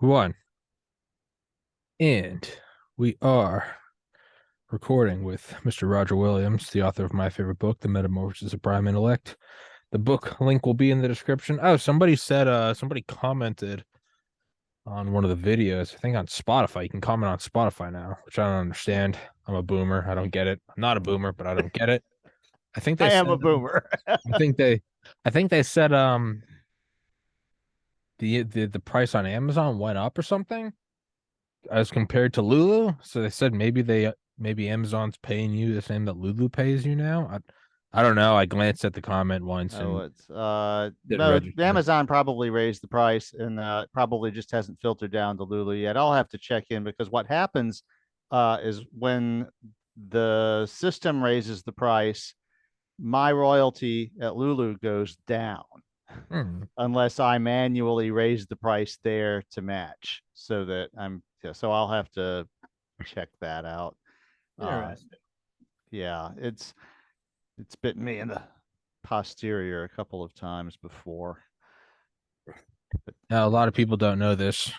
One. And we are recording with Mr. Roger Williams, the author of my favorite book, The Metamorphosis of Prime Intellect. The book link will be in the description. Oh, somebody commented on one of the videos, I think on Spotify. You can comment on Spotify now, which I don't understand. I'm a boomer. I don't get it. I'm not a boomer, but I don't get it. I think they I am said a boomer. I think they I think they said the price on Amazon went up or something as compared to Lulu. So they said maybe Amazon's paying you the same that Lulu pays you now. I don't know. I glanced at the comment once Oh, and it's didn't no, register. Amazon probably raised the price and probably just hasn't filtered down to Lulu yet. I'll have to check in because what happens is when the system raises the price, my royalty at Lulu goes down Hmm. unless I manually raise the price there to match. So that so I'll have to check that out. Uh, Interesting. yeah, it's bitten me in the posterior a couple of times before. But Now, a lot of people don't know this,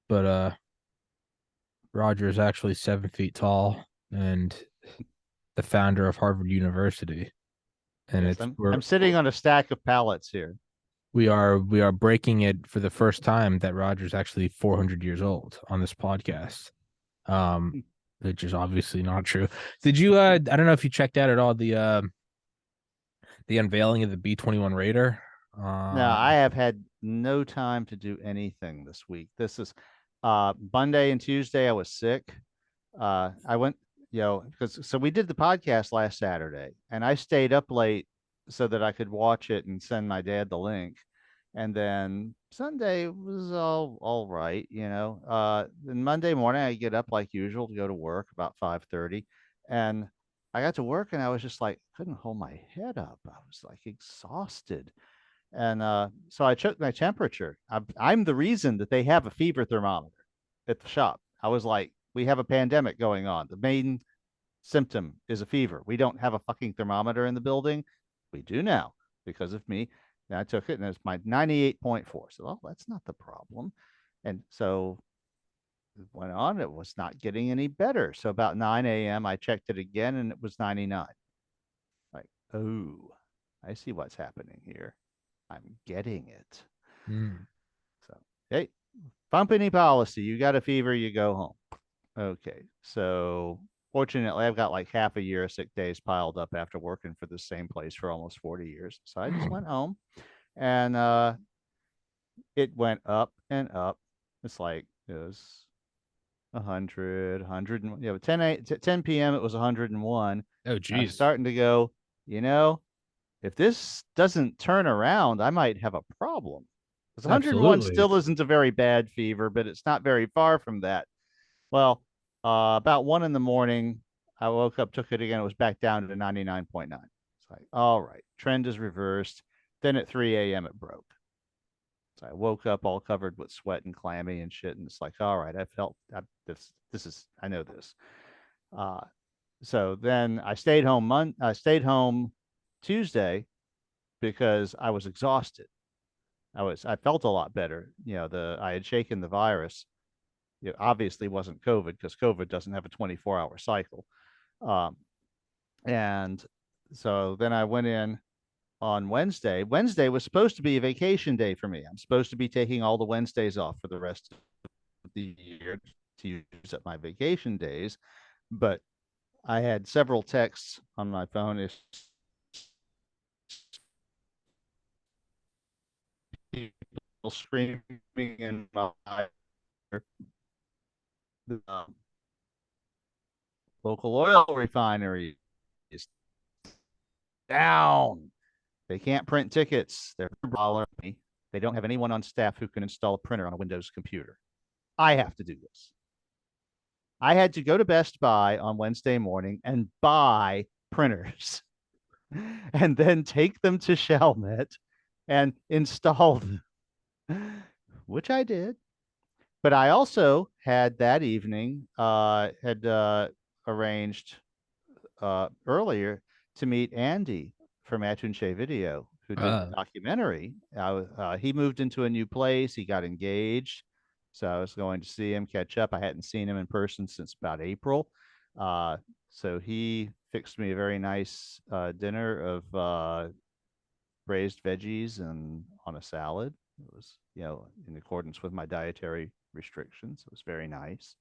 but Roger is actually 7 feet tall and the founder of Harvard University. And yes, it's I'm sitting on a stack of pallets here. we are breaking it for the first time that Roger's actually 400 years old on this podcast. Um, which is obviously not true. Did you I don't know if you checked out at all the unveiling of the B-21 Raider? Now, Um, I have had no time to do anything this week. This is Monday and Tuesday I was sick. I went, because so we did the podcast last Saturday and I stayed up late so that I could watch it and send my dad the link. And then Sunday was all right, Then Monday morning I get up like usual to go to work about 5:30. And I got to work and I was just like couldn't hold my head up. I was like exhausted. And so I took my temperature. I'm the reason that they have a fever thermometer at the shop. I was like, we have a pandemic going on. The main symptom is a fever. We don't have a fucking thermometer in the building. We do now because of me. And I took it and it's my 98.4. So, well, that's not the problem. And so it went on. It was not getting any better. So about 9 a.m., I checked it again and it was 99. Like, oh, I see what's happening here. I'm getting it. hmm. So, hey, company policy. You got a fever, you go home. Okay. So, fortunately, I've got like half a year of sick days piled up after working for the same place for almost 40 years. So, I just went home and it went up and up. It's like it was 100, 100, and, 10 p.m. it was 101. Oh, I was geez. starting to go, you know, if this doesn't turn around, I might have a problem. Because 101 Absolutely. still isn't a very bad fever, but it's not very far from that. Well, about 1 in the morning, I woke up, took it again. It was back down to 99.9. It's like, all right, trend is reversed. Then at 3 a.m., it broke. So I woke up all covered with sweat and clammy and shit. And it's like, all right, I know this. Uh, so then I stayed home Tuesday because I was exhausted. I felt a lot better. I had shaken the virus. It obviously wasn't COVID because COVID doesn't have a 24-hour cycle. Um, and so then I went in on Wednesday. Wednesday was supposed to be a vacation day for me. I'm supposed to be taking all the Wednesdays off for the rest of the year to use up my vacation days. But I had several texts on my phone. It's people screaming in my um, local oil refinery is down. They can't print tickets. They're bothering me. They don't have anyone on staff who can install a printer on a Windows computer. I have to do this. I had to go to Best Buy on Wednesday morning and buy printers and then take them to Shellnet and install them, which I did. But I also had that evening had arranged earlier to meet Andy from Atunche Video, who did the Uh, documentary. He moved into a new place. He got engaged. So I was going to see him, catch up. I hadn't seen him in person since about April. Uh, so he fixed me a very nice dinner of braised veggies and on a salad. It was, in accordance with my dietary restrictions. It was very nice.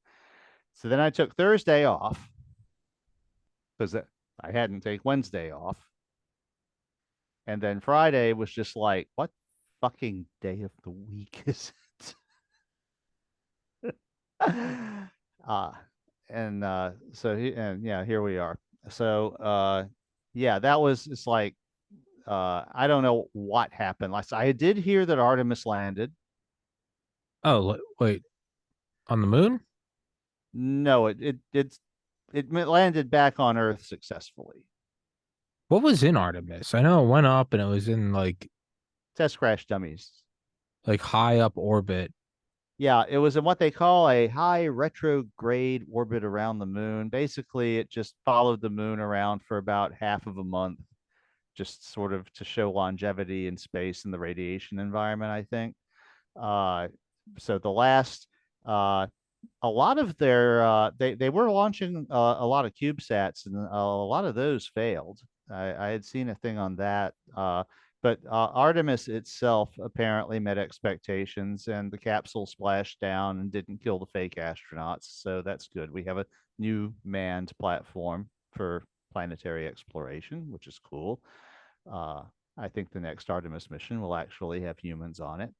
So then I took Thursday off because I hadn't take Wednesday off. And then Friday was just like, what fucking day of the week is it? uh, and yeah, here we are. So yeah, that was it's like I don't know what happened last. I did hear that Artemis landed. Oh, wait, on the moon? No, it landed back on Earth successfully. What was in Artemis? I know it went up and it was in Test crash dummies. like high up orbit. Yeah, it was in what they call a high retrograde orbit around the moon. Basically, it just followed the moon around for about half of a month, just sort of to show longevity in space and the radiation environment, I think. Uh, so the last a lot of their they were launching a lot of CubeSats, and a lot of those failed. I had seen a thing on that, but Artemis itself apparently met expectations, and the capsule splashed down and didn't kill the fake astronauts. So that's good. We have a new manned platform for planetary exploration, which is cool. Uh, I think the next Artemis mission will actually have humans on it.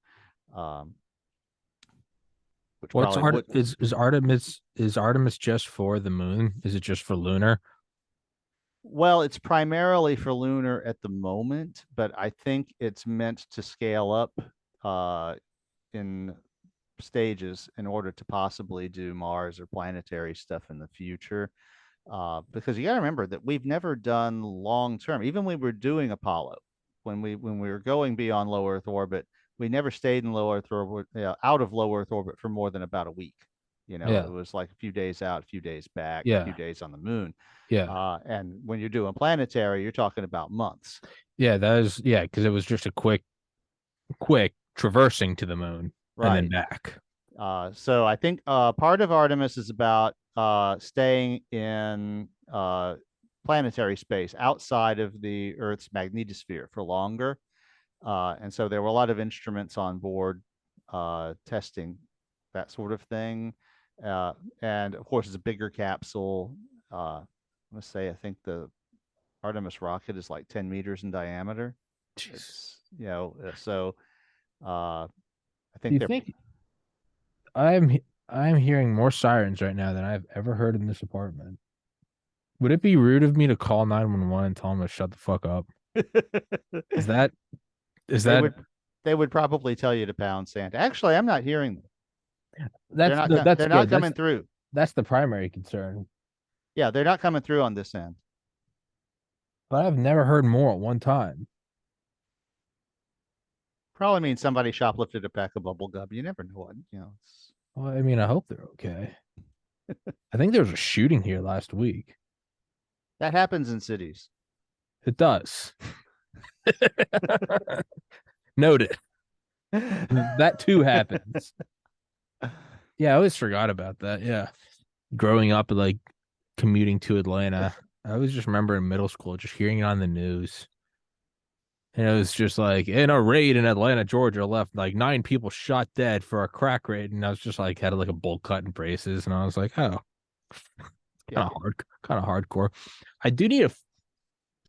Um, which What's probably Art would. is Artemis just for the moon? Is it just for lunar? Well, it's primarily for lunar at the moment, but I think it's meant to scale up uh, in stages in order to possibly do Mars or planetary stuff in the future. Because you got to remember that we've never done long term. Even when we were doing Apollo, when we were going beyond low Earth orbit, we never stayed in low Earth orbit, out of low Earth orbit for more than about a week. It Yeah, was like a few days out, a few days back, a few yeah, days on the moon. yeah, And when you're doing planetary, you're talking about months. yeah. That is because it was just a quick traversing to the moon and then Right. back. So I think part of Artemis is about staying in planetary space outside of the Earth's magnetosphere for longer. And so there were a lot of instruments on board testing that sort of thing. Uh, and of course, it's a bigger capsule. I'm going to say, I think the Artemis rocket is like 10 meters in diameter. Jesus. So I Do think you they're. think I'm hearing more sirens right now than I've ever heard in this apartment? Would it be rude of me to call 911 and tell them to shut the fuck up? Is that is they that would they would probably tell you to pound sand. Actually, I'm not hearing them. that's They're not good. coming through. That's the primary concern. Yeah, they're not coming through on this end. But I've never heard more at one time. Probably means somebody shoplifted a pack of bubble gum. You never know what, Well, I mean, I hope they're okay. I think there was a shooting here last week. that happens in cities. It does. Noted. That too happens. Yeah, I always forgot about that. Yeah. Growing up, like commuting to Atlanta, I always just remember in middle school just hearing it on the news. And it was just like in a raid in Atlanta, Georgia, left like 9 people shot dead for a crack raid. And I was just like had like a bowl cut and braces. And I was like, oh, Yeah. kind of hardcore. I do need a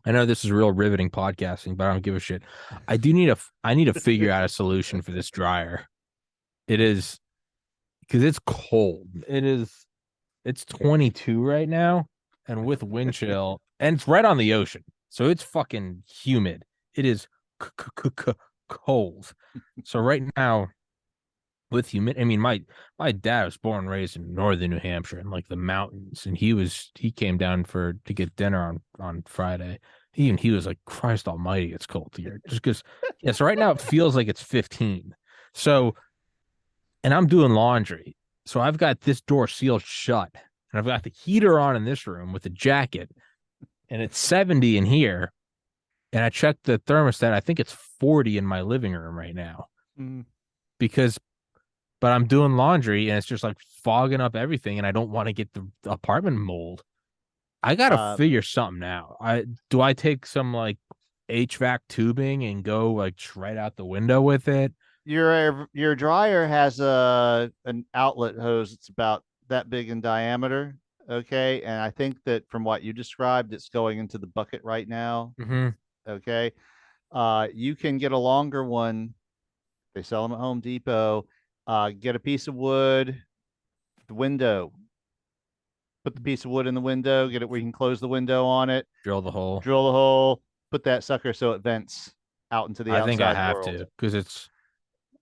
I know this is real riveting podcasting, but I don't give a shit. I need to figure out a solution for this dryer. It is because it's cold. It's 22 right now, and with wind chill, and it's right on the ocean. So it's fucking humid. It is cold. So right now, with humid, I mean, my dad was born and raised in northern New Hampshire in like the mountains, and he came down to get dinner on Friday. Even he was like, Christ Almighty, it's cold here. Just because, yeah. So right now it feels like it's 15. So, and I'm doing laundry, so I've got this door sealed shut, and I've got the heater on in this room with a jacket, and it's 70 in here. And I checked the thermostat. I think it's 40 in my living room right now Mm. because but I'm doing laundry and it's just like fogging up everything, and I don't want to get the apartment mold. I gotta Uh, figure something out. I take some like HVAC tubing and go like right out the window with it? your dryer has an outlet hose. It's about that big in diameter. Okay, and I think that from what you described, it's going into the bucket right now. Mm-hmm. Okay, you can get a longer one. They sell them at Home Depot. Get a piece of wood, the window. Put the piece of wood in the window. Get it where you can close the window on it. Drill the hole. Drill the hole. Put that sucker so it vents out into the I think I outside have world. to because it's.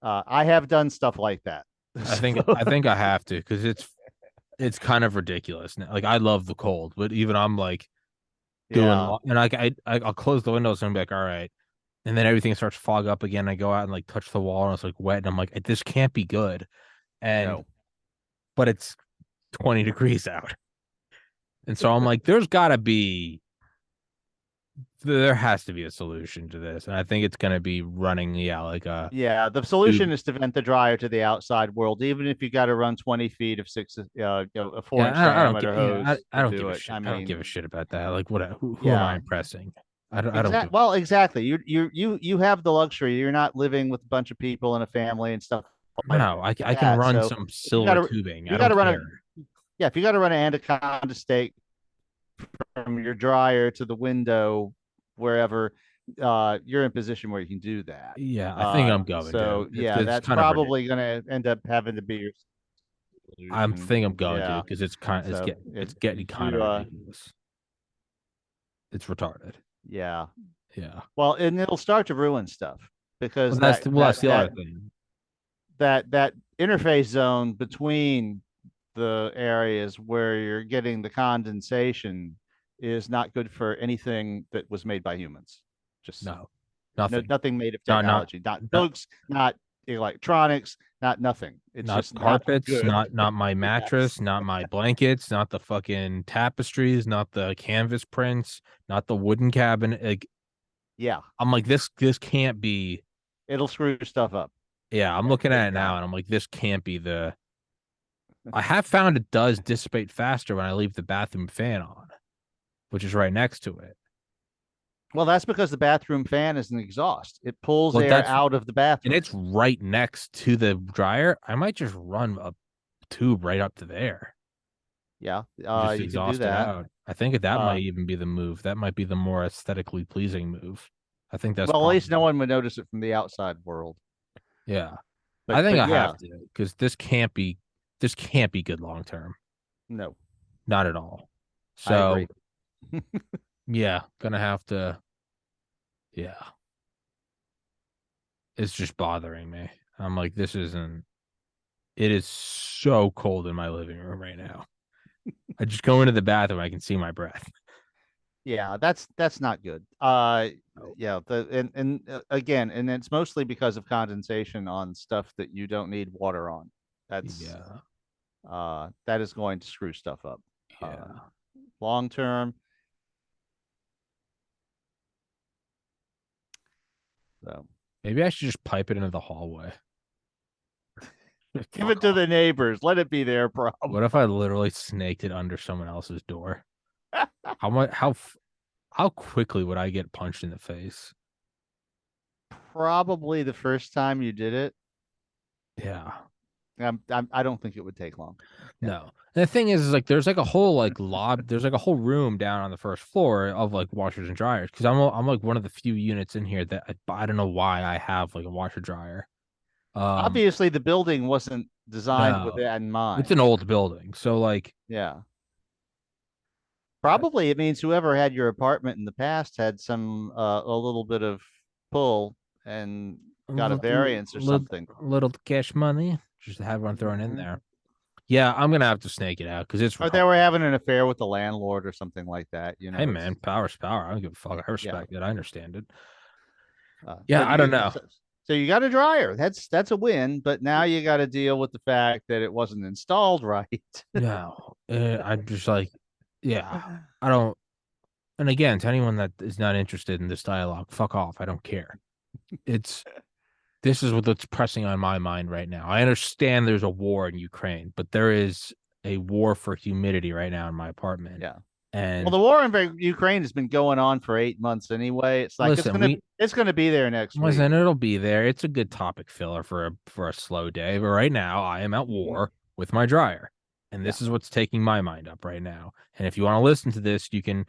I have done stuff like that. I think I have to because it's kind of ridiculous now. Like I love the cold, but even I'm like doing Yeah, and I'll close the windows and be like, all right, and then everything starts to fog up again. I go out and like touch the wall and it's like wet, and I'm like, this can't be good. And no. but it's 20 degrees out, and so I'm like, there has to be a solution to this, and I think it's gonna be running, yeah, like a Yeah, the tube. solution is to vent the dryer to the outside world, even if you got to run 20 feet of a 4 inch Yeah, I don't get. diameter Yeah, hose I to don't do give a it. shit. I I don't give a mean, shit about that. Like, what? Who am I yeah, impressing? I don't give. Well, exactly. You have the luxury. You're not living with a bunch of people and a family and stuff like No, I can that. run So some if you silver got to, tubing. if I you got don't to run a, care. yeah, if you got to run an anaconda steak from your dryer to the window, wherever, you're in a position where you can do that. Yeah, I think I'm going to. So yeah, It's that's kind of ridiculous. probably going to end up having to be your I solution. think I'm going to Yeah. because So it's getting if kind of you ridiculous. It's retarded. yeah. Yeah. Well, and it'll start to ruin stuff because That's the other thing. that interface zone between the areas where you're getting the condensation is not good for anything that was made by humans. Just No, nothing. nothing made of Not technology, not not books, not electronics, not nothing. It's not just not carpets, good. not my Yes. mattress, not my blankets, not the fucking tapestries, not the canvas prints, not the wooden cabinet. Like Yeah. I'm like this can't be. It'll screw stuff up Yeah, I'm looking at big it now time. and I'm like, this can't be the. I have found it does dissipate faster when I leave the bathroom fan on, which is right next to it. Well, that's because the bathroom fan is an exhaust. It pulls Well, air that's out of the and bathroom. it's right next to the dryer. I might just run a tube right up to there Yeah, and just you could do exhaust it that. out. I think that Uh, might even be the move. That might be the more aesthetically pleasing move. I think that's well, at least no probably one would notice it from the outside world. yeah. I think But I have yeah, to because this can't be good long term. no, Not at all. I agree. So yeah, gonna have to yeah. It's just bothering me. I'm like, this isn't it is so cold in my living room right now. I just go into the bathroom, I can see my breath. Yeah, that's not good. Oh, Yeah, again, and it's mostly because of condensation on stuff that you don't need water on. That's yeah. that is going to screw stuff up. Yeah. Long term. So Maybe I should just pipe it into the hallway. give it Fuck to off. the neighbors. Let it be their problem. What if I literally snaked it under someone else's door? How much how quickly would I get punched in the face? Probably the first time you did it. Yeah. I don't think it would take long. Yeah. No. And the thing is like there's like a whole like there's like a whole room down on the first floor of like washers and dryers because I'm like one of the few units in here that I don't know why I have like a washer dryer. Um Obviously, the building wasn't designed with no. that in It's an mind. old building. So like Yeah. I, Probably it means whoever had your apartment in the past had some a little bit of pull and got a variance or little, something. little cash money just to have one thrown in Hmm. there. Yeah, I'm gonna have to snake it out because it's Or they retarded. were having an affair with the landlord or something like that. You Hey know, man, it's power's power. I don't give a fuck. I yeah. respect it. I understand it. Yeah, But I don't know. so you got a dryer. That's a win. But now you got to deal with the fact that it wasn't installed right. No, I'm just like, yeah, I don't. And again, to anyone that is not interested in this dialogue, fuck off. I don't care. It's this is what's pressing on my mind right now. I understand there's a war in Ukraine, but there is a war for humidity right now in my apartment. Yeah. Well, And the war in Ukraine has been going on for 8 months anyway. It's like listen, it's gonna be there next week. listen, it'll be there. It's a good topic filler for a slow day. But right now, I am at war with my dryer, and Yeah, this is what's taking my mind up right now. And if you want to listen to this, you can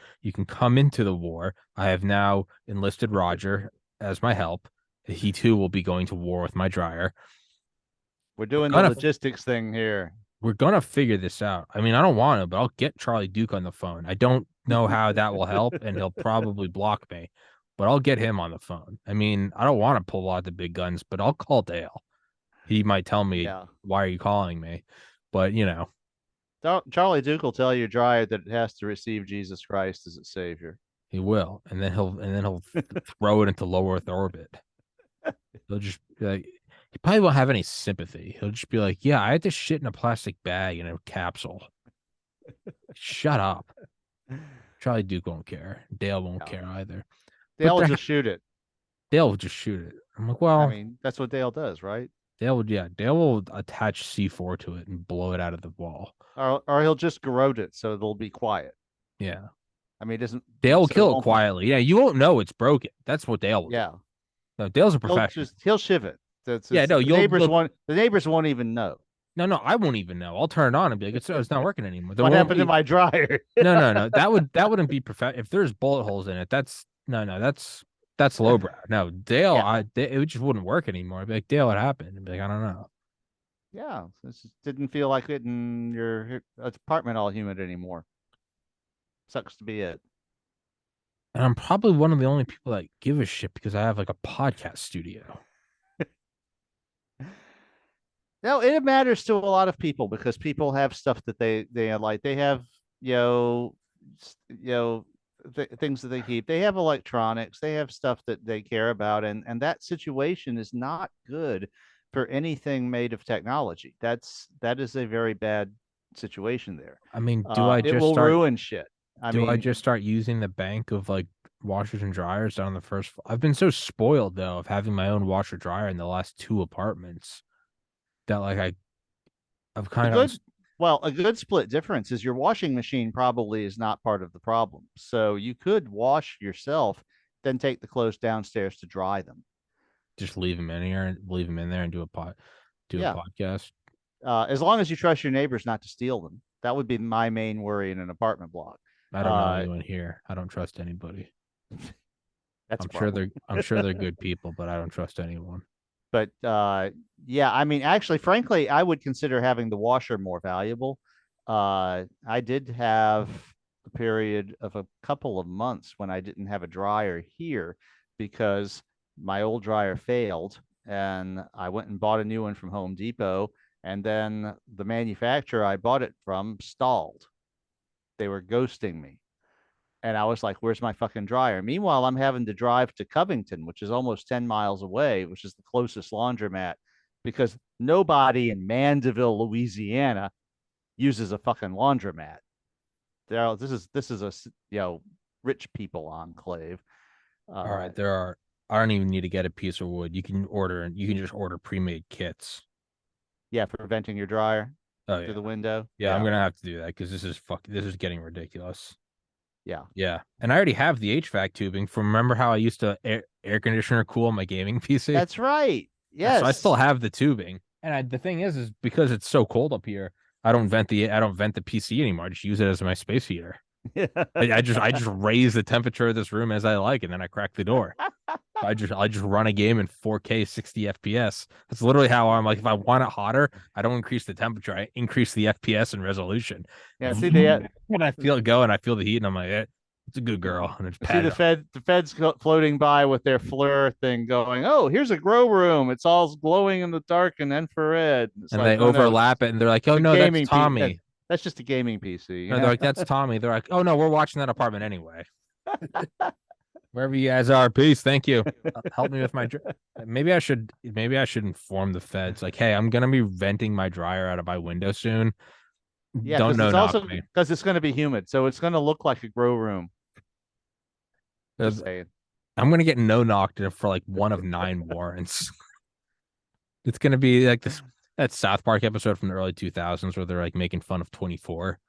come into the war. I have now enlisted Roger as my help. He too will be going to war with my dryer. we're We're doing the gonna logistics thing here. we're gonna figure this out. I mean, I don't want to, but I'll get Charlie Duke on the phone. I don't know how that will help, and he'll probably block me, but I'll get him on the phone. I mean, I don't want to pull out the big guns, but I'll call Dale. He might tell me, Yeah. why are you calling me? But Charlie Duke will tell your dryer that it has to receive Jesus Christ as its savior. he will, and then he'll throw it into low Earth orbit. He'll just be like, he probably won't have any sympathy. He'll just be like, yeah, I had to shit in a plastic bag in a capsule. Shut up. Charlie Duke won't care. Dale won't Yeah. care either. But Dale will just shoot it. Dale will just shoot it. I'm like, I well, mean, that's what Dale does, right? Dale will attach C4 to it and blow it out of the wall. Or he'll just garrote it so it'll be quiet. Yeah. I mean, it doesn't. Dale will So it kill it won't be. quietly. Yeah, you won't know it's broken. That's what Dale will do. Yeah, No, Dale's a professional. he'll shiv it. Yeah, no, The neighbors won't even know. no, I won't even know. I'll turn it on and be like, it's not working anymore. There What won't happened to be my dryer? no. That wouldn't be perfect. If there's bullet holes in it, that's lowbrow. No, Dale, Yeah. it just wouldn't work anymore. I'd be like, Dale, what happened? I'd be like, I don't know. Yeah, this didn't feel like it in your apartment all humid anymore. Sucks to be it. And I'm probably one of the only people that give a shit because I have like a podcast studio. No, it matters to a lot of people because people have stuff that they like. They have you know things that they keep. They have electronics. They have stuff that they care about, and that situation is not good for anything made of technology. That is a very bad situation there. I mean, It will ruin shit. I do I mean, just start using the bank of like washers and dryers down the first? I've been so spoiled though of having my own washer dryer in the last two apartments that like I've a kind of good a good split difference is your washing machine probably is not part of the problem. So you could wash yourself, then take the clothes downstairs to dry them. just leave them in here and leave them in there and do a Yeah. podcast. As long as you trust your neighbors not to steal them. That would be my main worry in an apartment block. I don't know anyone here. I don't trust anybody. That's I'm sure they're good people, but I don't trust anyone. But yeah, I mean, actually, frankly, I would consider having the washer more valuable. I did have a period of a couple of months when I didn't have a dryer here because my old dryer failed, and I went and bought a new one from Home Depot, and then the manufacturer I bought it from stalled. They were ghosting me. And I was like, where's my fucking dryer? Meanwhile, I'm having to drive to Covington, which is almost 10 miles away, which is the closest laundromat, because nobody in Mandeville, Louisiana uses a fucking laundromat. This is a rich people enclave. All right, I don't even need to get a piece of wood. You can just order pre-made kits. Yeah, for venting your dryer Oh through yeah. the window. Yeah, I'm gonna have to do that because this is getting ridiculous. Yeah. Yeah. And I already have the HVAC tubing from remember how I used to air conditioner cool my gaming PC? That's right. Yeah, so I Yes. still have the tubing. And the thing is because it's so cold up here, I don't vent the PC anymore. I just use it as my space heater. I just raise the temperature of this room as I like, and then I crack the door. I just run a game in 4K 60 FPS. That's literally how I'm like. If I want it hotter, I don't increase the temperature. I increase the FPS and resolution. Yeah. See the When I feel it go and I feel the heat, and I'm like, it's a good girl. And it's see the feds floating by with their FLIR thing going, oh, here's a grow room. It's all glowing in the dark and infrared. It's and like, they oh, no, overlap it, and they're like, oh it's a no, that's gaming Tommy. that's just a gaming PC. No, they're like, that's Tommy. They're like, oh no, we're watching that apartment anyway. Wherever you guys are, peace. Thank you. Help me with my. Maybe I should inform the feds. Like, hey, I'm gonna be venting my dryer out of my window soon. Yeah, Don't know. it's also because it's going to be humid, so it's going to look like a grow room. Just saying. I'm gonna get no knocked for like one of 9 warrants. It's gonna be like this that South Park episode from the early 2000s where they're like making fun of 24.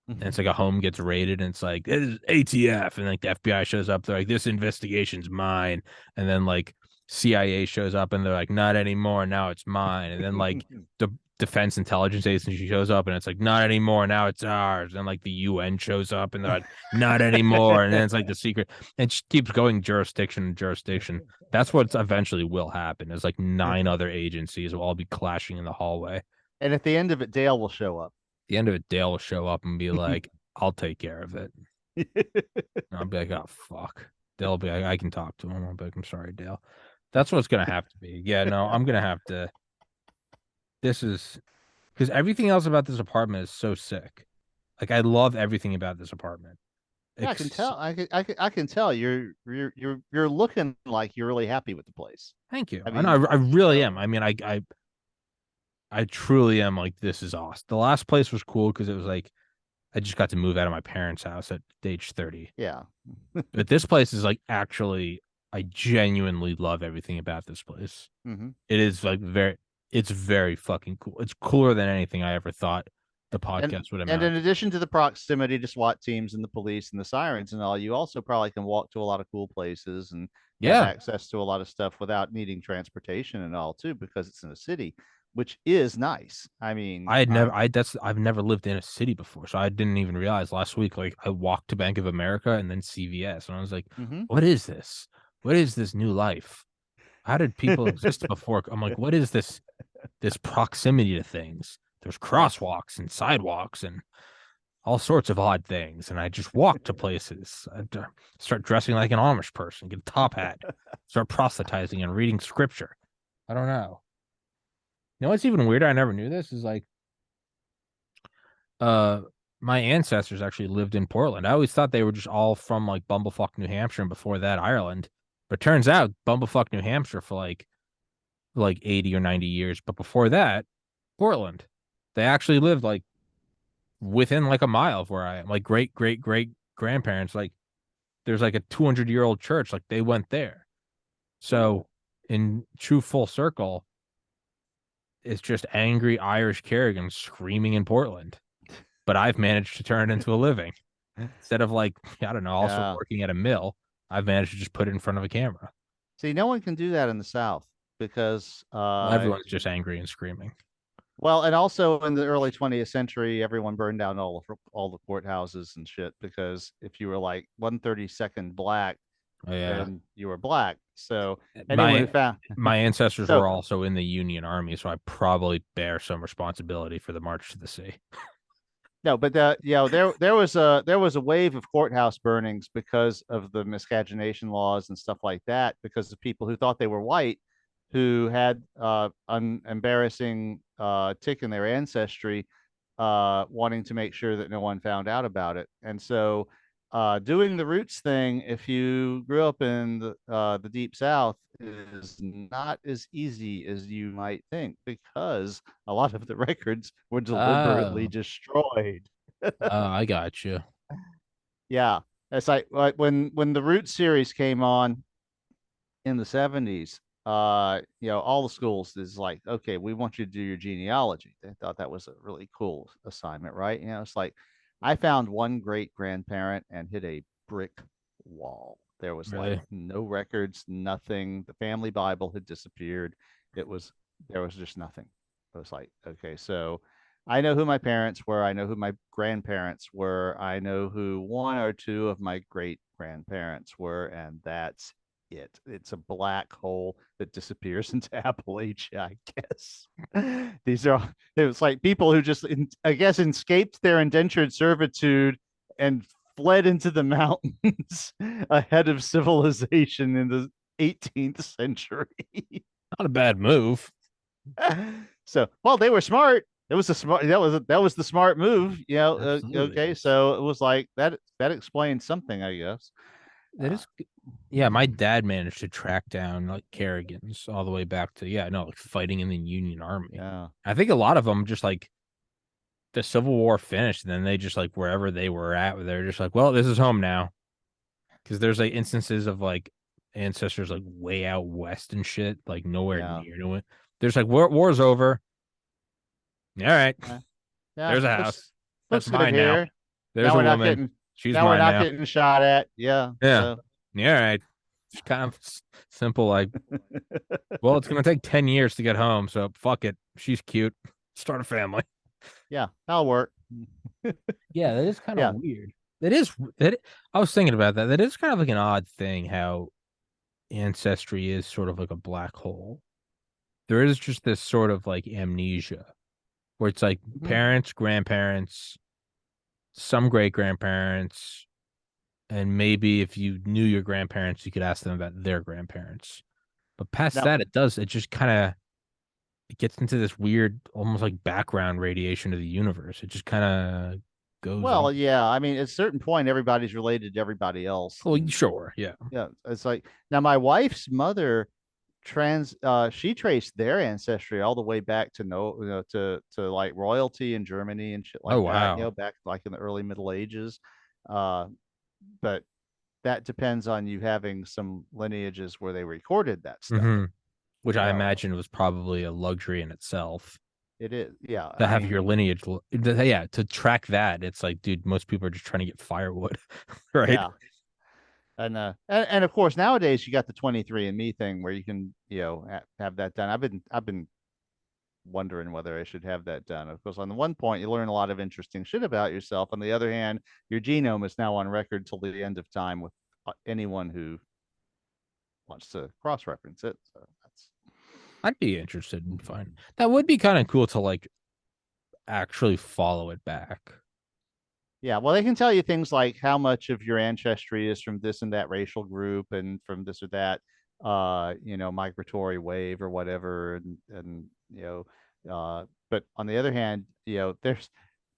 And it's like a home gets raided and it's like it is ATF and like the FBI shows up, they're like this investigation's mine, and then like CIA shows up and they're like not anymore, now it's mine, and then like the defense intelligence agency shows up and it's like not anymore, now it's ours, and like the UN shows up and they're like not anymore, and then it's like the secret, and it just keeps going jurisdiction to jurisdiction. That's what eventually will happen, is like 9 other agencies will all be clashing in the hallway. And at the end of it, Dale will show up. The end of it, Dale will show up and be like, I'll take care of it. And I'll be like, oh fuck. Dale will be like, I can talk to him. I'll be like, I'm sorry, Dale. That's what it's gonna have to be. Yeah, no, I'm gonna have to. This is because everything else about this apartment is so sick. Like I love everything about this apartment. Yeah, I can Ex- tell. I can tell you're looking like you're really happy with the place. Thank you. I I know. mean, I really so am. I mean, I truly am. Like this is awesome. The last place was cool because it was like I just got to move out of my parents' house at age 30. yeah. But this place is like actually, I genuinely love everything about this place. Hmm. It is like it's very fucking cool. It's cooler than anything I ever thought the And podcast would and amount in to. addition to the proximity to SWAT teams and the police and the sirens and all, you also probably can walk to a lot of cool places and have Yeah, access to a lot of stuff without needing transportation and all too, because it's in a city, which is nice. I mean, I've never lived in a city before, so I didn't even realize last week. Like I walked to Bank of America and then CVS, and I was like, mhm. "What is this? What is this new life? How did people exist before?" I'm like, "What is this proximity to things? There's Yeah. crosswalks and sidewalks and all sorts of odd things." And I just walk to places. I'd start dressing like an Amish person, get a top hat, start proselytizing and reading scripture. I don't know. You know what's even weirder? I never knew this is like uh my ancestors actually lived in Portland. I always thought they were just all from like Bumblefuck, New Hampshire, and before that Ireland. But turns out Bumblefuck, New Hampshire for like 80 or 90 years. But before that, Portland. They actually lived like within like a mile of where I am. Like great grandparents, like there's like a 200-year-old church, like they went there. So Cool. in true full circle, it's just angry Irish Kerrigan screaming in Portland. But I've managed to turn it into a living. Instead of like, I don't know, also Yeah. working at a mill, I've managed to just put it in front of a camera. See, no one can do that in the South because Well, everyone's just angry and screaming. well, and also in the early 20th century, everyone burned down all the courthouses and shit because if you were like 132nd black, Oh, yeah. then you were black. So anyone who My found my ancestors so were also in the Union Army, so I probably bear some responsibility for the March to the Sea. no, but there was a wave of courthouse burnings because of the miscegenation laws and stuff like that, because of people who thought they were white, who had embarrassing tick in their ancestry, wanting to make sure that no one found out about it. And so doing the roots thing, if you grew up in the deep South, is not as easy as you might think, because a lot of the records were deliberately Oh, destroyed. I got you. Yeah, it's like when the Roots series came on in the 70s, all the schools is like, okay, we want you to do your genealogy. They thought that was a really cool assignment, right? It's like I found one great grandparent and hit a brick wall. There was like Really? no records, nothing. The family Bible had disappeared. It was There was just nothing. It was like, okay, so I know who my parents were. I know who my grandparents were. I know who one or two of my great grandparents were, and that's it. It's a black hole that disappears into Appalachia, I guess. It was like people who just, I guess, escaped their indentured servitude and fled into the mountains ahead of civilization in the 18th century. Not a bad move. So, well, they were smart. It was a smart. That was the smart move. Absolutely Okay, is. so it was like that. That explains something, I guess. That is, yeah. My dad managed to track down like Kerrigans all the way back to, yeah, no, like fighting in the Union Army. Yeah, I think a lot of them just like the Civil War finished, and then they just like wherever they were at, they're just like, well, this is home now. Because there's like instances of like ancestors like way out west and shit, like nowhere yeah. near to it. There's like war's over. All right. Yeah, yeah, There's a looks house. That's good mine now. here. There's a woman. She's Now we're mine not now. getting shot at. Yeah, Yeah. so Yeah, all right. It's kind of simple. Like, well, it's gonna take 10 years to get home, so fuck it. She's cute. Start a family. yeah, that'll work. Yeah, that is kind of Yeah, weird. That is that. I was thinking about that. That is kind of like an odd thing how ancestry is sort of like a black hole. There is just this sort of like amnesia where it's like mhm. parents, grandparents, some great grandparents, and maybe if you knew your grandparents, you could ask them about their grandparents. But past Now, that, it just kind of it gets into this weird, almost like background radiation of the universe. It just kind of goes on. well, yeah, I mean, at a certain point, everybody's related to everybody else, Well, and sure, yeah. yeah, it's like now my wife's mother she traced their ancestry all the way back to to like royalty in Germany and shit Oh like that, wow. back like in the early Middle Ages. Uh, but that depends on you having some lineages where they recorded that stuff. Hmm. Which I So imagine was probably a luxury in itself it is, yeah. to I have mean, your lineage. Yeah, to track that, it's like, dude, most people are just trying to get firewood, right? yeah. And of course nowadays you got the 23andMe thing where you can have that done. I've been wondering whether I should have that done. Of course, on the one point, you learn a lot of interesting shit about yourself. On the other hand, your genome is now on record till the end of time with anyone who wants to cross reference it. So that's I'd be interested in finding that would be kind of cool to like actually follow it back. yeah. Well, they can tell you things like how much of your ancestry is from this and that racial group and from this or that, migratory wave or whatever, and but on the other hand, there's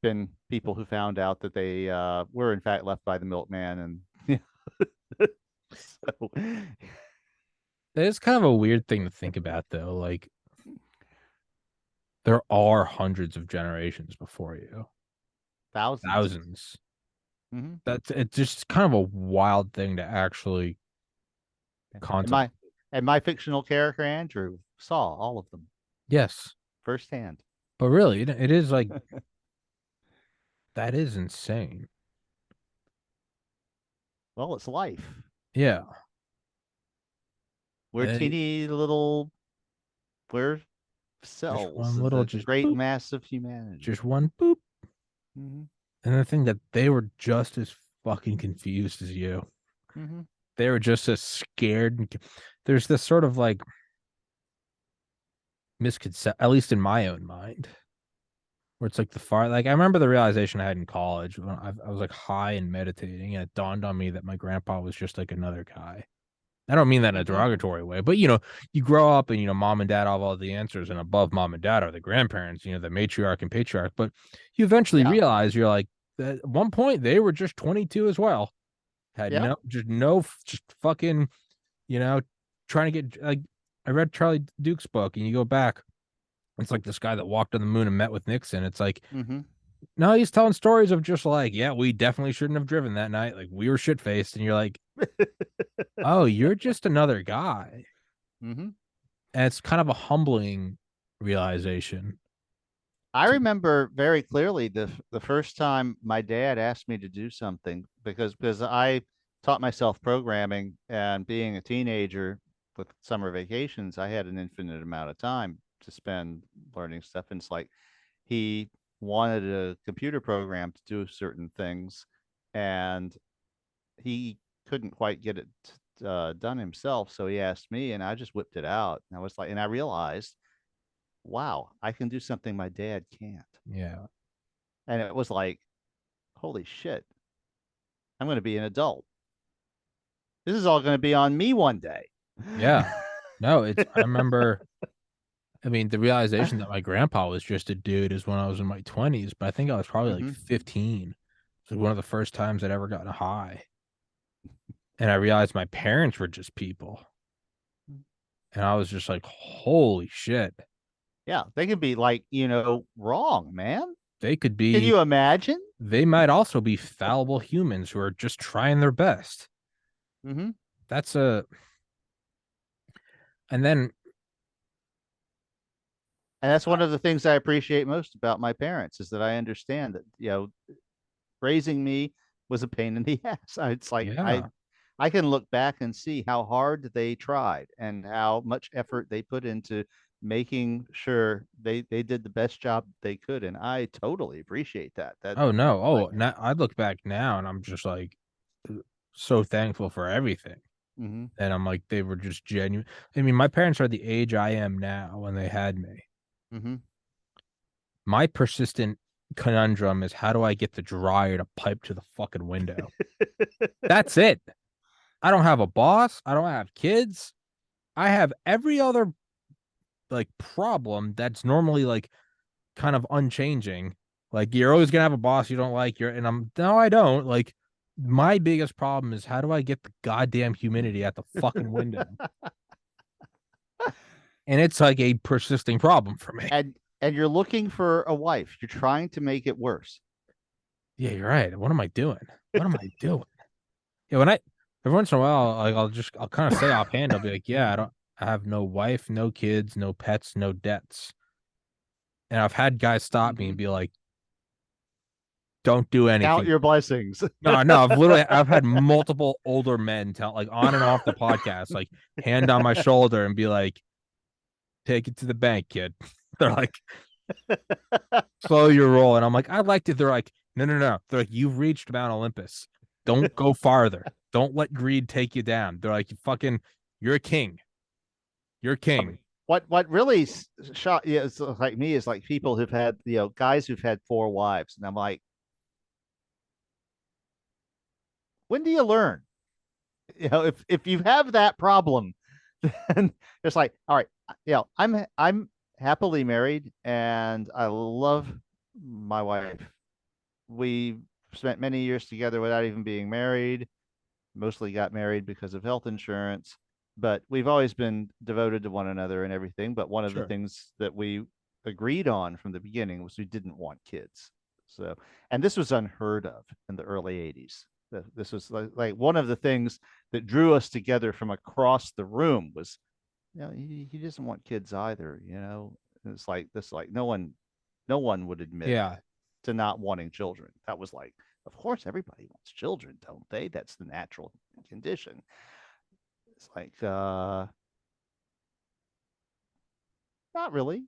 been people who found out that they were in fact left by the milkman, and so That is kind of a weird thing to think about, though. Like, there are hundreds of generations before you, thousands. thousands. Hmm. That's it's just kind of a wild thing to actually And contemplate. my fictional character Andrew saw all of them Yes, firsthand. but really, it is like that is insane. Well, it's life. Yeah, We're teeny little we're just cells one of little, the just great boop, mass of humanity. just one boop. Hmm. And the thing that they were just as fucking confused as you. Hmm. They were just as scared. There's this sort of like misconception, at least in my own mind, where it's like like I remember the realization I had in college when I was like high and meditating, and it dawned on me that my grandpa was just like another guy. I don't mean that in a Hmm. derogatory way, but you grow up and mom and dad have all the answers, and above mom and dad are the grandparents, the matriarch and patriarch. But you eventually Yeah. realize you're like, at one point they were just 22 as well, had Yeah. just fucking, you know, trying to get like I read Charlie Duke's book, and you go back, it's like this guy that walked on the moon and met with Nixon. It's like, Hmm. no, he's telling stories of just like, yeah, we definitely shouldn't have driven that night. Like we were shit faced, and you're like, oh, you're just another guy. Hmm. And it's kind of a humbling realization. I remember very clearly the first time my dad asked me to do something because I taught myself programming, and being a teenager with summer vacations, I had an infinite amount of time to spend learning stuff. And it's like he wanted a computer program to do certain things, and he couldn't quite get it done himself. So he asked me, and I just whipped it out. And I was like, and I realized, wow, I can do something my dad can't. Yeah. And it was like, holy shit, I'm going to be an adult. This is all going to be on me one day. Yeah. No, I remember, I mean, the realization that my grandpa was just a dude is when I was in my 20s, but I think I was probably like Hmm. 15. It was one of the first times I'd ever gotten high. And I realized my parents were just people. And I was just like, holy shit. Yeah, they can be like, wrong, man. They could Can be, you imagine? they might also be fallible humans who are just trying their best. Hmm. That's a, and then And that's one of the things I appreciate most about my parents is that I understand that, raising me was a pain in the ass. It's like Yeah. I can look back and see how hard they tried and how much effort they put into making sure they did the best job they could, and I totally appreciate that. Oh no. Like, Oh, now I look back now and I'm just like so thankful for everything. mm-hmm, And I'm like, they were just genuine. I mean, my parents are the age I am now when they had me. mm-hmm. My persistent conundrum is how do I get the dryer to pipe to the fucking window? That's it. I don't have a boss. I don't have kids. I have every other like problem that's normally like kind of unchanging. Like you're always gonna have a boss you don't like. You're and I'm no, I don't. Like my biggest problem is how do I get the goddamn humidity at the fucking window? And it's like a persisting problem for me. And you're looking for a wife. You're trying to make it worse. Yeah, you're right. What am I doing? What am I doing? Yeah, when I every once in a while, like I'll kind of say offhand, I'll be like, yeah, I have no wife, no kids, no pets, no debts. And I've had guys stop me Mm-hmm. and be like, don't do Count anything. your blessings. No, I've had multiple older men tell like on and off the podcast, like hand on my shoulder and be like, take it to the bank, kid. They're like, slow your roll. And I'm like, I liked it. They're like, no, no, no. They're like, you've reached Mount Olympus. Don't go farther. Don't let greed take you down. They're like, you fucking, you're a king. You're I mean, king. what really shot yeah, it's like me is like people who've had guys who've had four wives, and I'm like, when do you learn? If you have that problem, then it's like, all right, I'm happily married and I love my wife. We spent many years together without even being married. Mostly got married because of health insurance, but we've always been devoted to one another and everything. But one of the Sure. things that we agreed on from the beginning was we didn't want kids. So, and this was unheard of in the early 80s. This was like one of the things that drew us together from across the room was, he doesn't want kids either. It's like this, like no one would admit Yeah. to not wanting children. That was like, of course, everybody wants children, don't they? That's the natural condition. It's like, not really.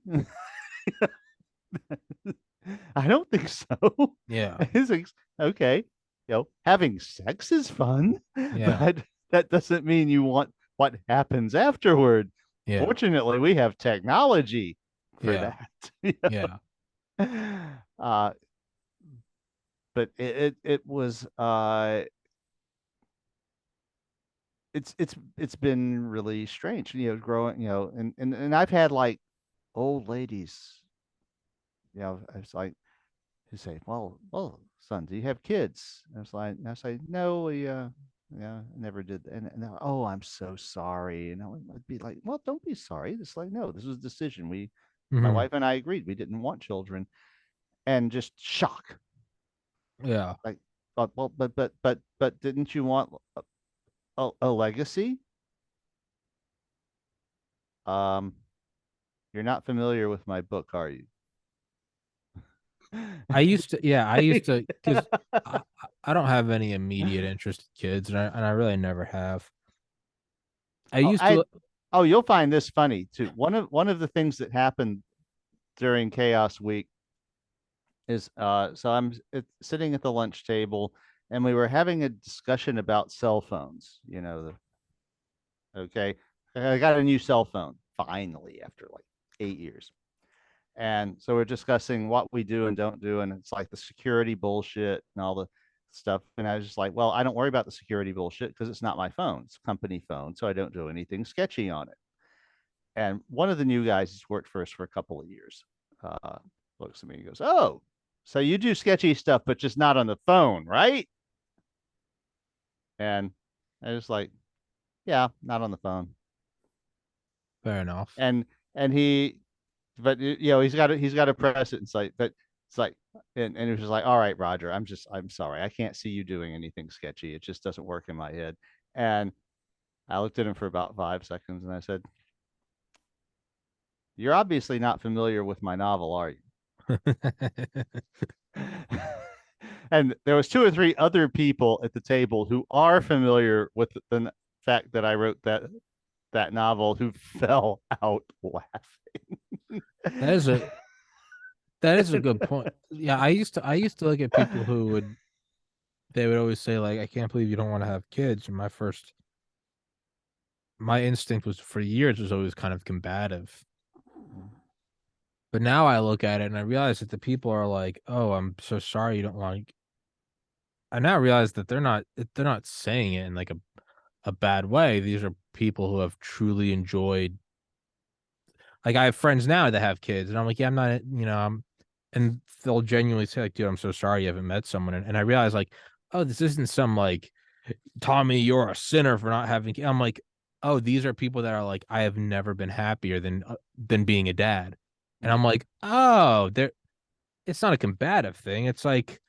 I don't think so. Yeah. It's like, okay, having sex is fun, Yeah. but that doesn't mean you want what happens afterward. Yeah. Fortunately, we have technology for Yeah. that. Yeah. uh, but it was it's been really strange, growing, and I've had like old ladies, it's like who say, well, son, do you have kids? And I say, no, yeah, I never did. And they're, oh, I'm so sorry. And I'd be like, well, don't be sorry. It's like, no, this was a decision. My Hmm. wife and I agreed we didn't want children, and just shock. Yeah. Like, well, but didn't you want a legacy? Um, you're not familiar with my book, are you? I used to, because I, I don't have any immediate interest in kids, and I really never have. I Oh, used to, you'll find this funny too. One of the things that happened during Chaos Week is, so I'm sitting at the lunch table and we were having a discussion about cell phones. Okay, I got a new cell phone finally after like 8 years. And so we're discussing what we do and don't do, and it's like the security bullshit and all the stuff. And I was just like, well, I don't worry about the security bullshit because it's not my phone; it's a company phone, so I don't do anything sketchy on it. And one of the new guys who's worked for us for a couple of years uh, looks at me and goes, "Oh, so you do sketchy stuff, but just not on the phone, right?" And I was like, "Yeah, not on the phone." fair enough. And and he but he's got to press it. It's like, and it was just like, all right, Roger, I'm sorry, I can't see you doing anything sketchy. It just doesn't work in my head. And I looked at him for about 5 seconds and I said, You're obviously not familiar with my novel, are you? And there was two or three other people at the table who are familiar with the fact that I wrote that novel who fell out laughing. That is a that is a good point. Yeah, I used to look at people who would they would always say like, I can't believe you don't want to have kids. And my instinct was for years was always kind of combative. But now I look at it and I realize that the people are like, "Oh, I'm so sorry you don't want." I now realize that they're not saying it in like a bad way. These are people who have truly enjoyed. Like I have friends now that have kids, and I'm like, yeah, I'm not, and they'll genuinely say like, dude, I'm so sorry you haven't met someone, and I realize like, oh, this isn't some like Tommy, you're a sinner for not having. I'm like, oh, these are people that are like, I have never been happier than being a dad, and I'm like, oh, there. It's not a combative thing. It's like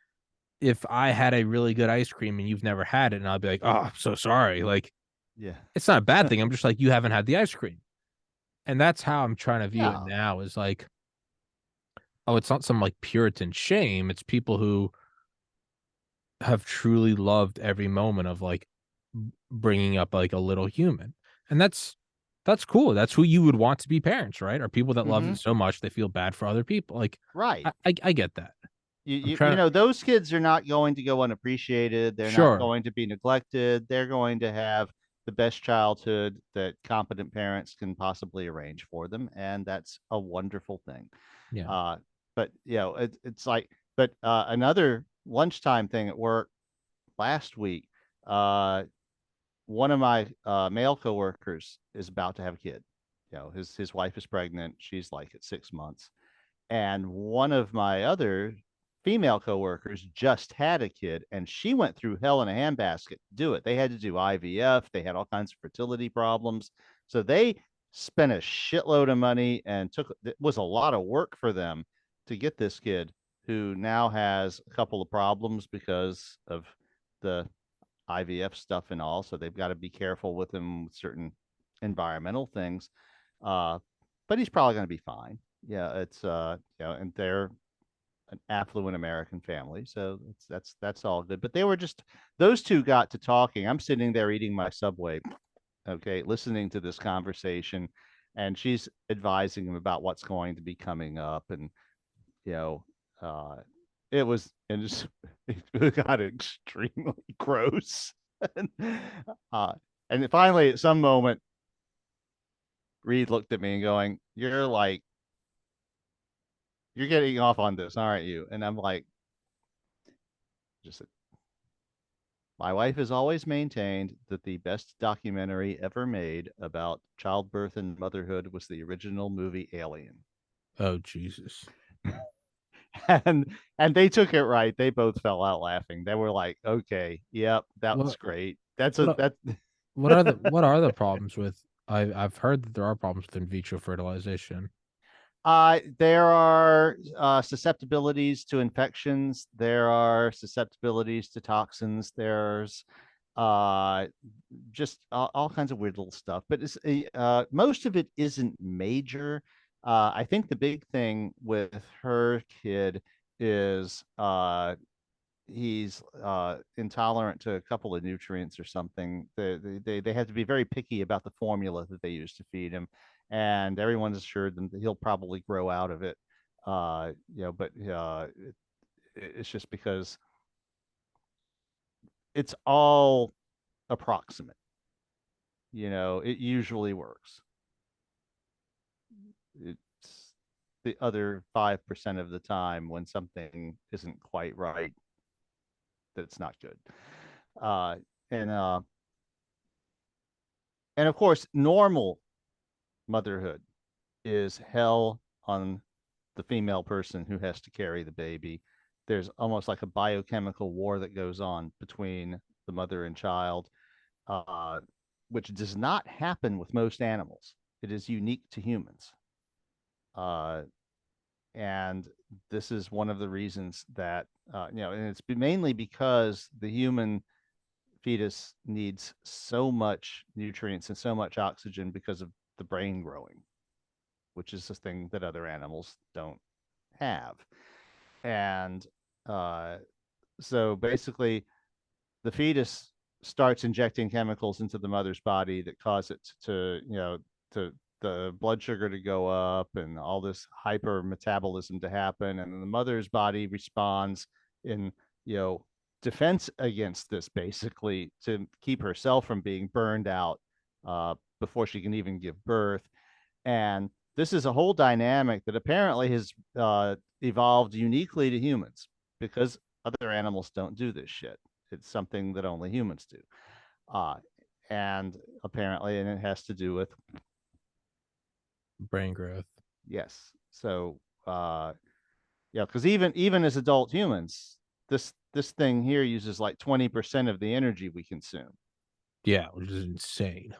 if I had a really good ice cream and you've never had it, and I'll be like, oh, I'm so sorry. Like, Yeah. it's not a bad thing. I'm just like, you haven't had the ice cream. And that's how I'm trying to view it Yeah. now is like, oh, it's not some like Puritan shame. It's people who have truly loved every moment of like bringing up like a little human. And that's cool. That's who you would want to be parents, right? Are people that love Mm-hmm. it so much they feel bad for other people. Like Right. I get that. you, I'm you you trying to know those kids are not going to go unappreciated. They're not sure. going to be neglected. They're going to have the best childhood that competent parents can possibly arrange for them, and that's a wonderful thing. Yeah. uh but it's like, but another lunchtime thing at work last week, uh one of my male coworkers is about to have a kid. His wife is pregnant. She's like at 6 months, and one of my other female coworkers just had a kid, and she went through hell in a handbasket to do it. They had to do IVF. They had all kinds of fertility problems. So they spent a shitload of money and it was a lot of work for them to get this kid who now has a couple of problems because of the IVF stuff and all. So they've got to be careful with him with certain environmental things. Uh, but he's probably going to be fine. Yeah, and they're an affluent American family, so that's all good. But they were just those two got to talking. I'm sitting there eating my Subway, okay, listening to this conversation, and she's advising him about what's going to be coming up, and you know, uh, it was and just it got extremely gross. and, uh, and finally, at some moment, Reed looked at me and going, you're getting off on this, aren't you?" And I'm like, just my wife has always maintained that the best documentary ever made about childbirth and motherhood was the original movie Alien. Oh Jesus. And they took it right. They both fell out laughing. They were like, "Okay, yep, that was What great. That's a what that." what are the problems with I've heard that there are problems with in vitro fertilization. There are susceptibilities to infections. There are susceptibilities to toxins. There's uh, just all kinds of weird little stuff. But most of it isn't major. I think the big thing with her kid is he's intolerant to a couple of nutrients or something. They have to be very picky about the formula that they use to feed him, and everyone's assured them that he'll probably grow out of it. But it's just because it's all approximate. It usually works. It's the other 5% of the time when something isn't quite right that it's not good. Uh, and uh, and of course, normal motherhood is hell on the female person who has to carry the baby. There's almost like a biochemical war that goes on between the mother and child, uh, which does not happen with most animals. It is unique to humans. Uh, and this is one of the reasons that, and it's mainly because the human fetus needs so much nutrients and so much oxygen because of the brain growing. which is a thing that other animals don't have. And uh, so basically, the fetus starts injecting chemicals into the mother's body that cause it to, to the blood sugar to go up and all this hyper metabolism to happen. And then the mother's body responds in, you know, defense against this, basically to keep herself from being burned out before she can even give birth. And this is a whole dynamic that apparently has evolved uniquely to humans, because other animals don't do this shit. It's something that only humans do. Uh, and apparently, and it has to do with, Brain growth. yes. So, yeah, because even as adult humans, this thing here uses like 20% of the energy we consume Yeah, which is insane.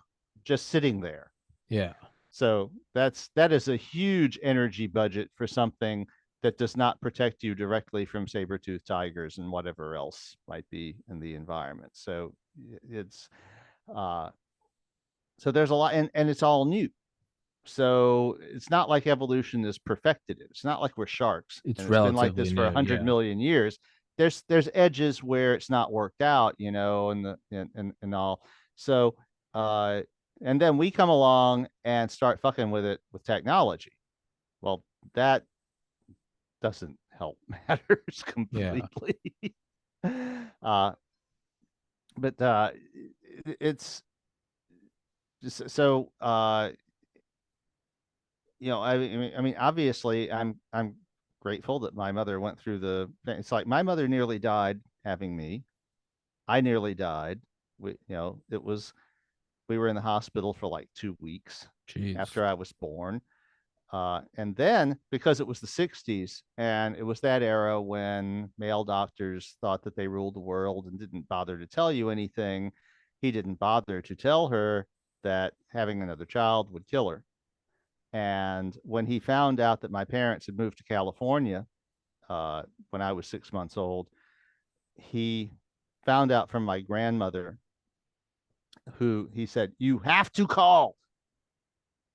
just sitting there. Yeah. So that is a huge energy budget for something that does not protect you directly from saber-toothed tigers and whatever else might be in the environment. So it's uh so there's a lot, and it's all new. So it's not like evolution is perfected. It's not like we're sharks and It's it's been like relatively this for a new. hundred Yeah. million years. There's edges where it's not worked out, and and all. So uh and then we come along and start fucking with it with technology. Well, that doesn't help matters Yeah. completely. uh but it's just so I mean, obviously, I'm grateful that my mother went through the. It's like my mother nearly died having me. I nearly died. It was we were in the hospital for like 2 weeks Jeez. after I was born. And then because it was the 60s and it was that era when male doctors thought that they ruled the world and didn't bother to tell you anything, he didn't bother to tell her that having another child would kill her. And when he found out that my parents had moved to California when I was 6 months old, he found out from my grandmother, who he said, "You have to call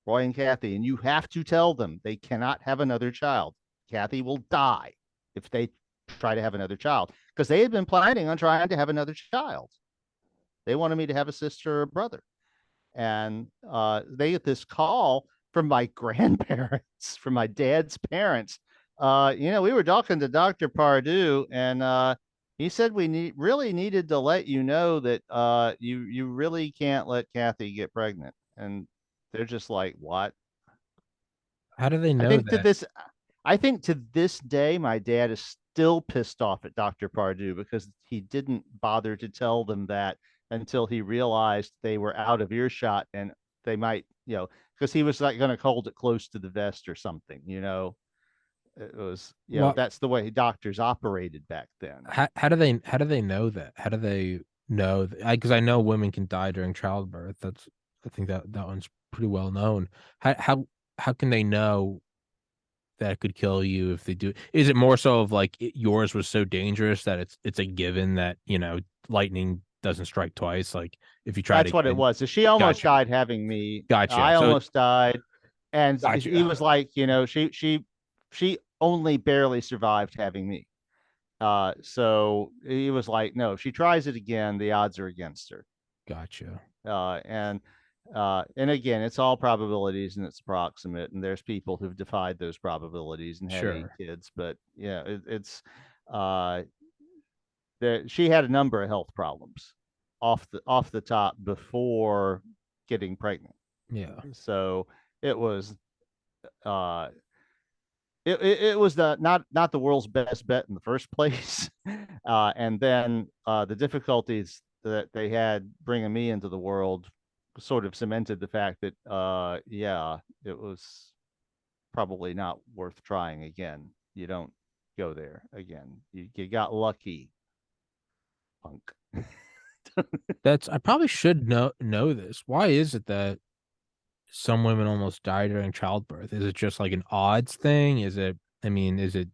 Roy and Kathy, and you have to tell them they cannot have another child. Kathy will die if they try to have another child." Because they had been planning on trying to have another child. They wanted me to have a sister or a brother. And they get this call from my grandparents, from my dad's parents. We were talking to Dr. Pardue, and he said we really needed to let you know that you really can't let Kathy get pregnant. And they're just like, what? How do they I know think to that? this, I think to this day, my dad is still pissed off at Dr. Pardue because he didn't bother to tell them that until he realized they were out of earshot and they might, because he was like going to hold it close to the vest or something. It was, What? that's the way doctors operated back then. How do they know that? How do they know? Because I know women can die during childbirth. I think that one's pretty well known. How can they know that could kill you if they do? Is it more so of like yours was so dangerous that it's a given that lightning doesn't strike twice? Like if you try it That's what it again, was. So she almost gotcha, died having me. gotcha. I So almost died, and he gotcha, was like, she only barely survived having me. So he was like, no, if she tries it again, the odds are against her. gotcha. And again, it's all probabilities and it's approximate. And there's people who've defied those probabilities and had eight Sure. kids. But yeah, uh, she had a number of health problems off the top before getting pregnant. Yeah. So it was uh, it was not the world's best bet in the first place. And then the difficulties that they had bringing me into the world sort of cemented the fact that yeah, it was probably not worth trying again. You don't go there again. You got lucky, punk. I probably should know this. Why is it that some women almost die during childbirth? Is it just like an odds thing? I mean, is it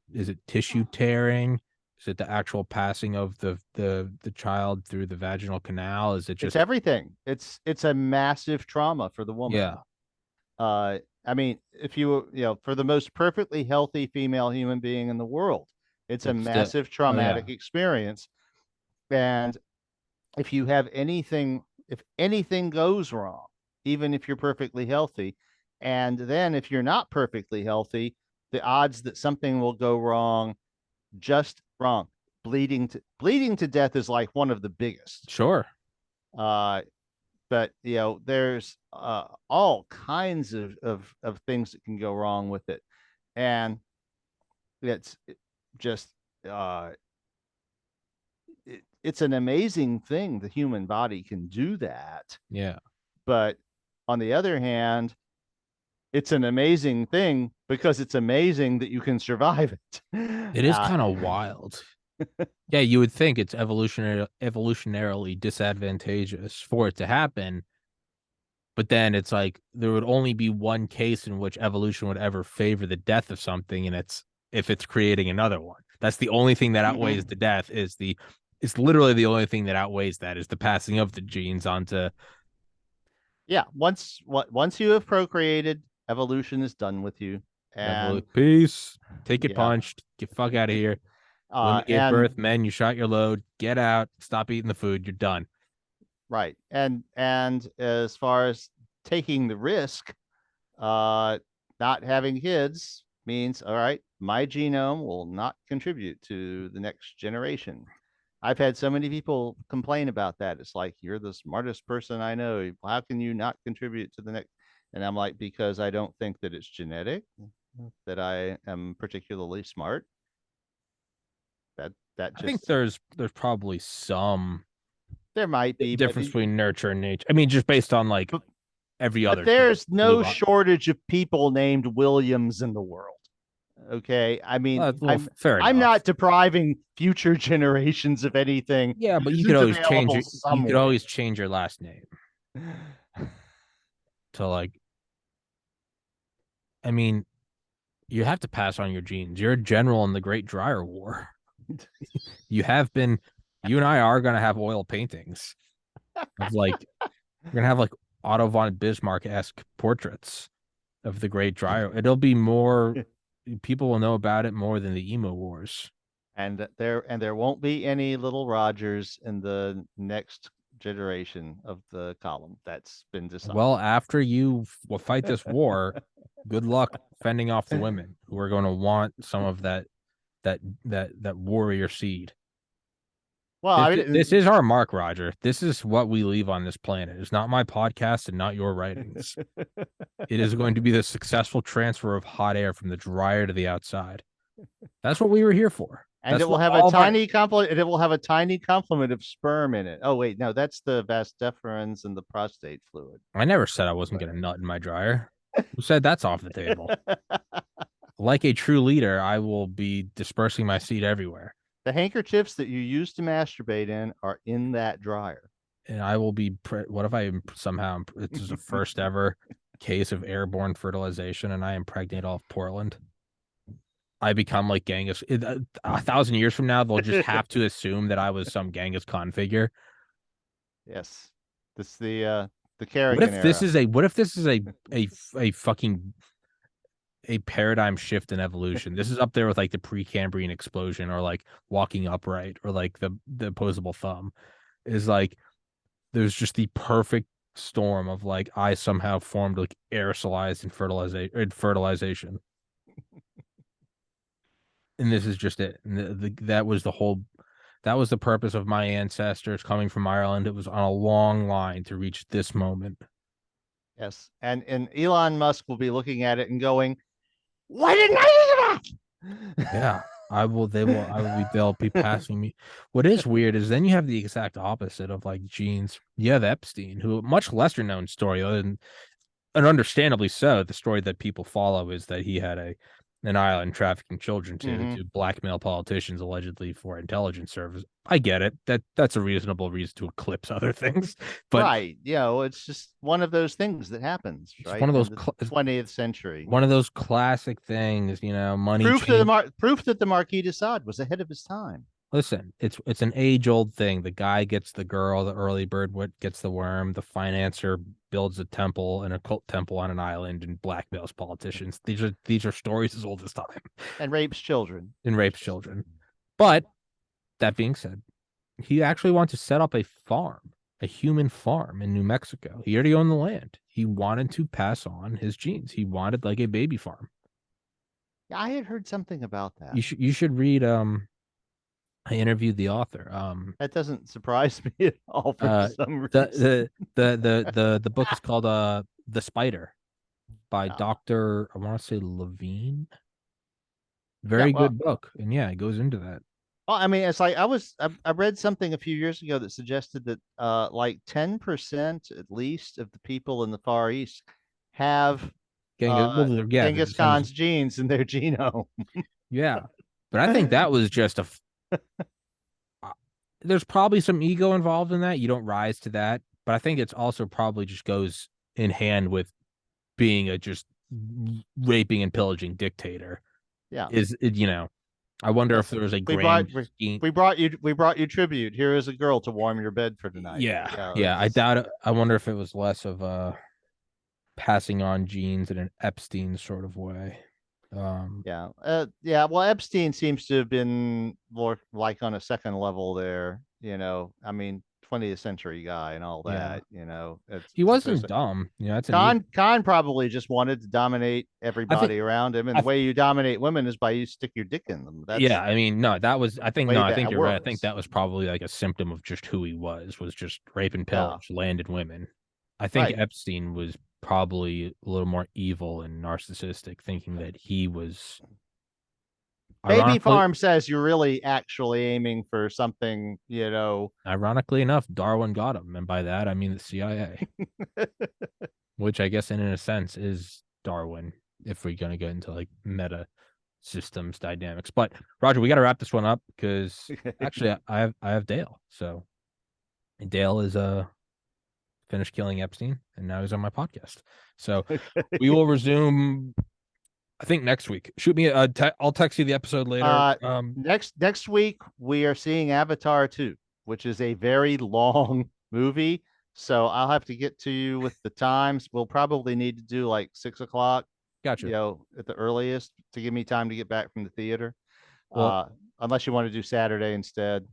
tissue tearing? Is it the actual passing of the child through the vaginal canal? Is it It's just everything. It's a massive trauma for the woman. yeah, uh I mean, if for the most perfectly healthy female human being in the world, it's a But still, massive oh yeah, traumatic experience. And if you have anything, if anything goes wrong, even if you're perfectly healthy, and then if you're not perfectly healthy, the odds that something will go wrong, just wrong, bleeding to death is like one of the biggest. sure. Uh, but there's all kinds of things that can go wrong with it, and it's just uh, it's an amazing thing the human body can do that. Yeah. But on the other hand, it's an amazing thing because it's amazing that you can survive it. It is kind of wild. Yeah, you would think it's evolutionarily disadvantageous for it to happen, but then it's like there would only be one case in which evolution would ever favor the death of something, and it's if it's creating another one. That's the only thing that outweighs Mhm. the death is the it's literally the only thing that outweighs that is the passing of the genes onto Yeah, once you have procreated, evolution is done with you. And peace. Take it yeah, punched. Get fuck out of here. Women give and birth, men, you shot your load. Get out. Stop eating the food. You're done. right, and as far as taking the risk, uh, not having kids means, all right, my genome will not contribute to the next generation. I've had so many people complain about that. It's like, you're the smartest person I know. How can you not contribute to the next? And I'm like, because I don't think that it's genetic, that I am particularly smart. That I think just, there's probably some there might be, difference between nurture and nature. I mean, just based on like but every but other trait. there's Blue no eye. shortage of people named Williams in the world. Okay. I mean, Well, fair I'm enough. not depriving future generations of anything. Yeah, but This is available you could somewhere. always change your last name to like I mean, you have to pass on your genes. You're a general in the Great Dryer War. You have been you and I are gonna have oil paintings of like we're gonna have like Otto von Bismarck-esque portraits of the Great Dryer. It'll be more people will know about it more than the emo wars. And there won't be any little Rogers in the next generation of the column. That's been Well, decided. after you fight this war, good luck fending off the women who are going to want some of that warrior seed. Well, This I this mean, is our mark, Roger. This is what we leave on this planet. It's not my podcast and not your writings. It is going to be the successful transfer of hot air from the dryer to the outside. That's what we were here for. and it That's will what have a all of our. tiny complement. It will have a tiny complement of sperm in it. Oh wait, no, that's the vas deferens and the prostate fluid. I never said I wasn't going to nut in my dryer. Who said that's off the table? Like a true leader, I will be dispersing my seed everywhere. The handkerchiefs that you use to masturbate in are in that dryer. And I will be. What if I somehow this is the first ever case of airborne fertilization, and I impregnate all of Portland? I become like Genghis. 1,000 years from now, they'll just have to assume that I was some Genghis Khan figure. Yes, this the Carrigan era. What if this is a fucking a paradigm shift in evolution? This is up there with like the Precambrian explosion or like walking upright or like the opposable thumb. Is like there's just the perfect storm of like I somehow formed like aerosolized and fertilization. And this is just it. And that was the whole that was the purpose of my ancestors coming from Ireland. It was on a long line to reach this moment. Yes, and Elon Musk will be looking at it and going, "Why didn't I think of Yeah. They'll be that?" passing me. What is weird is then you have the exact opposite of like genes. You have Epstein, who much lesser known story, other than and understandably so. The story that people follow is that he had an island trafficking children Hmm. to blackmail politicians allegedly for intelligence service. I get it. That's a reasonable reason to eclipse other things, but Right. It's just one of those things that happens, it's right, one of in those the 20th century. classic things. Money change. Proof that the Marquis de Sade was ahead of his time. Listen, it's an age-old thing. The guy gets the girl, the early bird gets the worm, the financier builds a temple, an occult temple on an island and blackmails politicians. These are stories as old as time And rapes children. and rapes children. But that being said, he actually wanted to set up a farm, a human farm in New Mexico. He already owned the land. He wanted to pass on his genes. He wanted like a baby farm. Yeah, I had heard something about that. You should read I interviewed the author. That doesn't surprise me at all for Uh, some reason. the book is called The Spider by Yeah. Dr. I want to say Levine. Yeah, Very good book. And yeah, it goes into that. well, I mean, it's like I read something a few years ago that suggested that like 10% at least of the people in the Far East have Well, yeah, the Genghis descendants. Khan's genes in their genome. Yeah. But I think that was just there's probably some ego involved in that. You don't rise to that, but I think it's also probably just goes in hand with being a just raping and pillaging dictator. Yeah. I wonder if Listen, there was a we brought grand scheme. we brought you tribute. Here is a girl to warm your bed for tonight. Yeah, Yeah, yeah. I it's doubt it. I wonder if it was less of a passing on genes in an Epstein sort of way. yeah. Yeah, well, Epstein seems to have been more like on a second level there, I mean, 20th century guy and all yeah. that, it's He there's wasn't dumb. That's a neat. Khan probably just wanted to dominate I think. everybody around him, and I the way you dominate women is by you stick your dick in them. Yeah. That's I mean, no, that was. I the think no. way I think that you're right. I think works. that was probably like a symptom of just who he was just rape and Yeah, pillage, landed women. I think right. Epstein was probably a little more evil and narcissistic, thinking that he was Baby ironically. Farm says you're really actually aiming for something, Ironically enough, Darwin got him, and by that I mean the CIA, which I guess in a sense is Darwin, if we're gonna get into like meta systems dynamics. But Roger, we got to wrap this one up because actually I have Dale, so Dale is finished killing Epstein, and now he's on my podcast. So we will resume. I think next week. Shoot me. I'll text you the episode later. Next week we are seeing Avatar 2, which is a very long movie. So I'll have to get to you with the times. We'll probably need to do like 6 o'clock, Gotcha. at the earliest to give me time to get back from the theater. Well, Unless you want to do Saturday instead.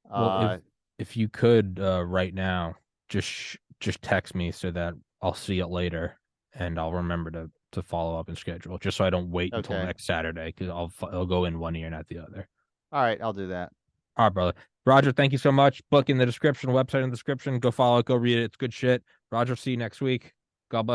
well, Uh, if you could right now, just text me so that I'll see it later, and I'll remember to follow up and schedule, just so I don't wait until okay. next Saturday because I'll go in one ear, not the other. All right, I'll do that. All right, brother. Roger, thank you so much. Book in the description, website in the description. Go follow it, go read it. It's good shit. Roger, see you next week. God bless.